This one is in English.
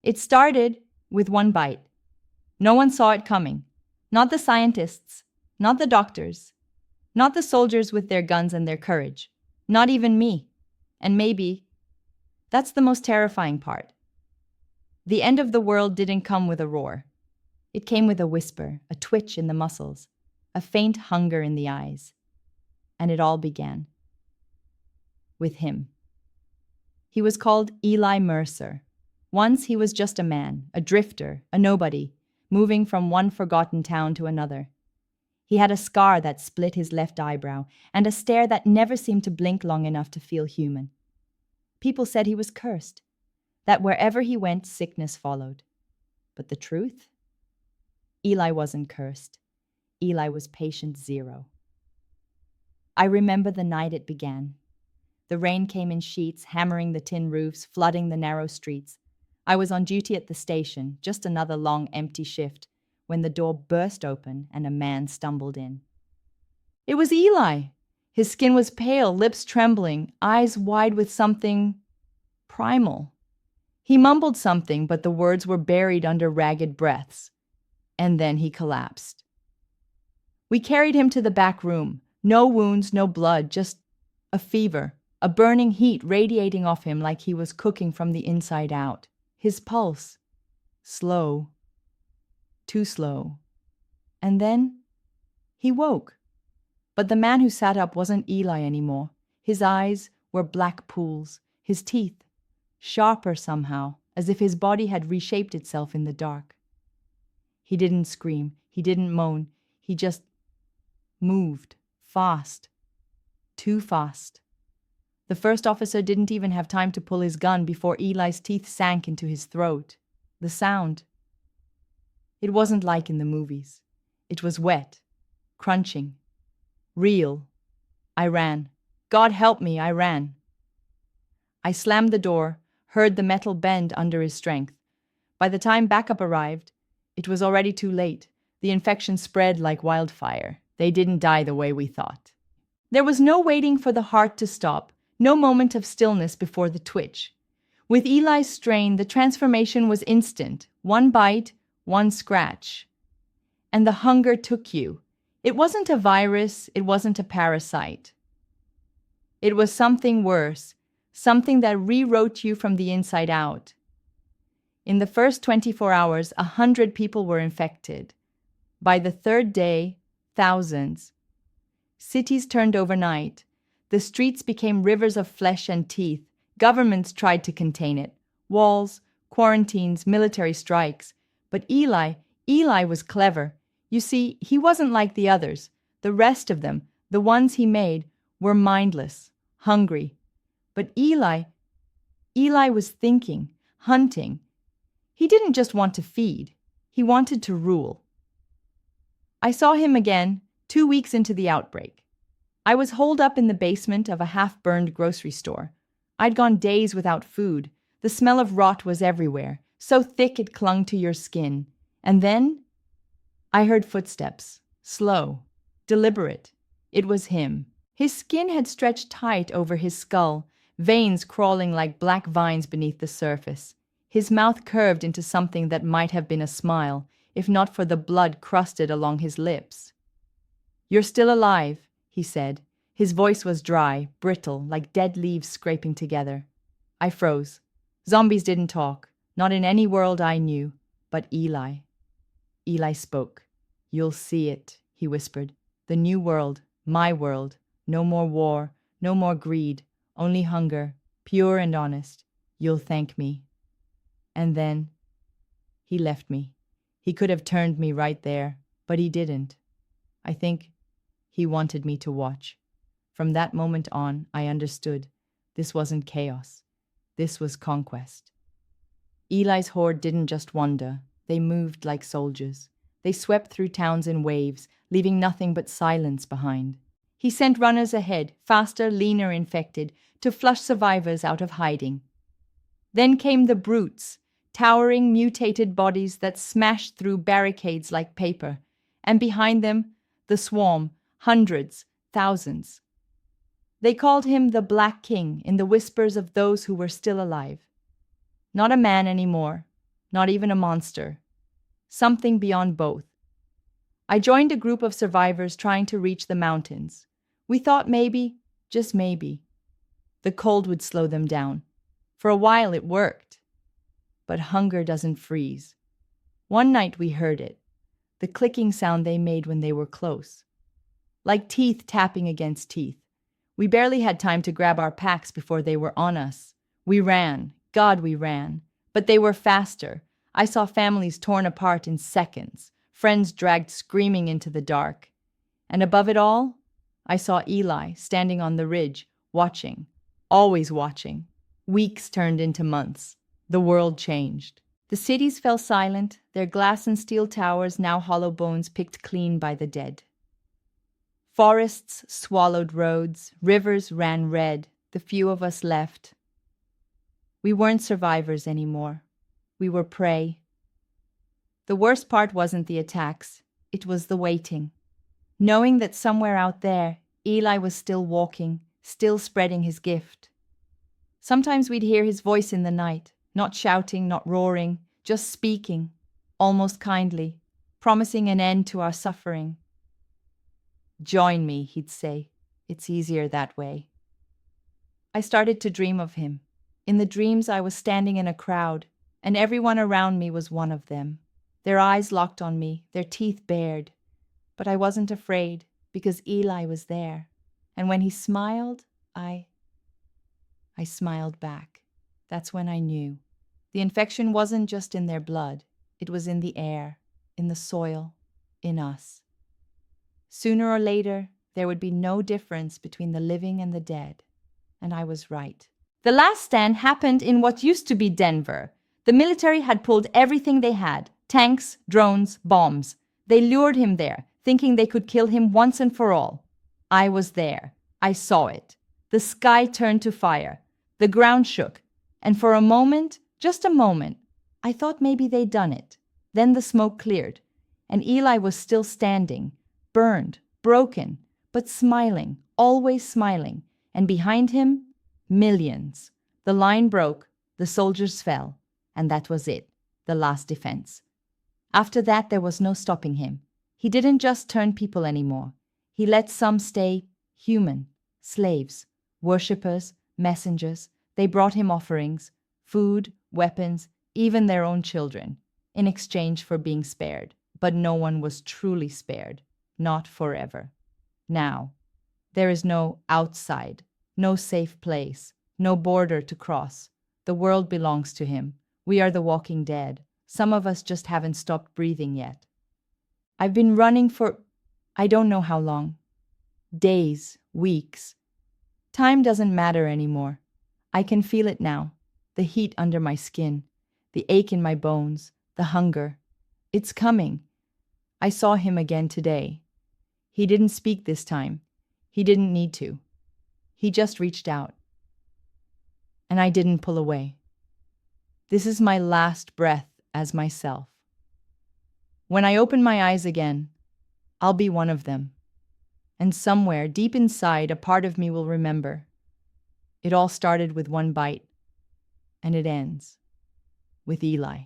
It started with one bite. No one saw it coming. Not the scientists, not the doctors, not the soldiers with their guns and their courage, not even me. And maybe that's the most terrifying part. The end of the world didn't come with a roar. It came with a whisper, a twitch in the muscles, a faint hunger in the eyes. And it all began with him. He was called Eli Mercer. Once he was just a man, a drifter, a nobody, moving from one forgotten town to another. He had a scar that split his left eyebrow and a stare that never seemed to blink long enough to feel human. People said he was cursed, that wherever he went, sickness followed. But the truth? Eli wasn't cursed. Eli was patient zero. I remember the night it began. The rain came in sheets, hammering the tin roofs, flooding the narrow streets. I was on duty at the station, just another long, empty shift, when the door burst open and a man stumbled in. It was Eli. His skin was pale, lips trembling, eyes wide with something primal. He mumbled something, but the words were buried under ragged breaths. And then he collapsed. We carried him to the back room. No wounds, no blood, just a fever, a burning heat radiating off him like he was cooking from the inside out. His pulse, slow, too slow. And then he woke. But the man who sat up wasn't Eli anymore. His eyes were black pools, his teeth sharper somehow, as if his body had reshaped itself in the dark. He didn't scream, he didn't moan, he just moved, fast, too fast. The first officer didn't even have time to pull his gun before Eli's teeth sank into his throat. The sound. It wasn't like in the movies. It was wet, crunching, real. I ran. God help me, I ran. I slammed the door, heard the metal bend under his strength. By the time backup arrived, it was already too late. The infection spread like wildfire. They didn't die the way we thought. There was no waiting for the heart to stop, no moment of stillness before the twitch. With Eli's strain, the transformation was instant. One bite, one scratch. And the hunger took you. It wasn't a virus, it wasn't a parasite. It was something worse, something that rewrote you from the inside out. In the first 24 hours, 100 people were infected. By the third day, thousands. Cities turned overnight. The streets became rivers of flesh and teeth. Governments tried to contain it. Walls, quarantines, military strikes. But Eli was clever. You see, he wasn't like the others. The rest of them, the ones he made, were mindless, hungry. But Eli was thinking, hunting. He didn't just want to feed. He wanted to rule. I saw him again 2 weeks into the outbreak. I was holed up in the basement of a half-burned grocery store. I'd gone days without food. The smell of rot was everywhere, so thick it clung to your skin. And then I heard footsteps, slow, deliberate. It was him. His skin had stretched tight over his skull, veins crawling like black vines beneath the surface. His mouth curved into something that might have been a smile, if not for the blood crusted along his lips. "You're still alive," he said. His voice was dry, brittle, like dead leaves scraping together. I froze. Zombies didn't talk, not in any world I knew, but Eli. Eli spoke. "You'll see it," he whispered. "The new world, my world. No more war, no more greed, only hunger, pure and honest. You'll thank me." And then he left me. He could have turned me right there, but he didn't. I think he wanted me to watch. From that moment on, I understood. This wasn't chaos. This was conquest. Eli's horde didn't just wander. They moved like soldiers. They swept through towns in waves, leaving nothing but silence behind. He sent runners ahead, faster, leaner, infected, to flush survivors out of hiding. Then came the brutes, towering, mutated bodies that smashed through barricades like paper. And behind them, the swarm, hundreds, thousands. They called him the Black King in the whispers of those who were still alive. Not a man anymore, not even a monster. Something beyond both. I joined a group of survivors trying to reach the mountains. We thought maybe, just maybe, the cold would slow them down. For a while it worked. But hunger doesn't freeze. One night we heard it, the clicking sound they made when they were close. Like teeth tapping against teeth. We barely had time to grab our packs before they were on us. We ran. God, we ran. But they were faster. I saw families torn apart in seconds, friends dragged screaming into the dark. And above it all, I saw Eli standing on the ridge, watching, always watching. Weeks turned into months. The world changed. The cities fell silent, their glass and steel towers now hollow bones picked clean by the dead. Forests swallowed roads, rivers ran red, the few of us left. We weren't survivors anymore. We were prey. The worst part wasn't the attacks, it was the waiting. Knowing that somewhere out there, Eli was still walking, still spreading his gift. Sometimes we'd hear his voice in the night, not shouting, not roaring, just speaking, almost kindly, promising an end to our suffering. "Join me," he'd say. "It's easier that way." I started to dream of him. In the dreams I was standing in a crowd, and everyone around me was one of them. Their eyes locked on me, their teeth bared. But I wasn't afraid, because Eli was there. And when he smiled, I smiled back. That's when I knew. The infection wasn't just in their blood. It was in the air, in the soil, in us. Sooner or later, there would be no difference between the living and the dead. And I was right. The last stand happened in what used to be Denver. The military had pulled everything they had. Tanks, drones, bombs. They lured him there, thinking they could kill him once and for all. I was there. I saw it. The sky turned to fire. The ground shook. And for a moment, just a moment, I thought maybe they'd done it. Then the smoke cleared, and Eli was still standing, burned, broken, but smiling, always smiling. And behind him, millions. The line broke, the soldiers fell, and that was it, the last defense. After that, there was no stopping him. He didn't just turn people anymore. He let some stay human, slaves, worshippers, messengers. They brought him offerings, food, weapons, even their own children, in exchange for being spared. But no one was truly spared, not forever. Now, there is no outside, no safe place, no border to cross. The world belongs to him. We are the walking dead. Some of us just haven't stopped breathing yet. I've been running for I don't know how long. Days, weeks. Time doesn't matter anymore. I can feel it now. The heat under my skin, the ache in my bones, the hunger. It's coming. I saw him again today. He didn't speak this time. He didn't need to. He just reached out. And I didn't pull away. This is my last breath as myself. When I open my eyes again, I'll be one of them. And somewhere deep inside, a part of me will remember. It all started with one bite, and it ends with Eli.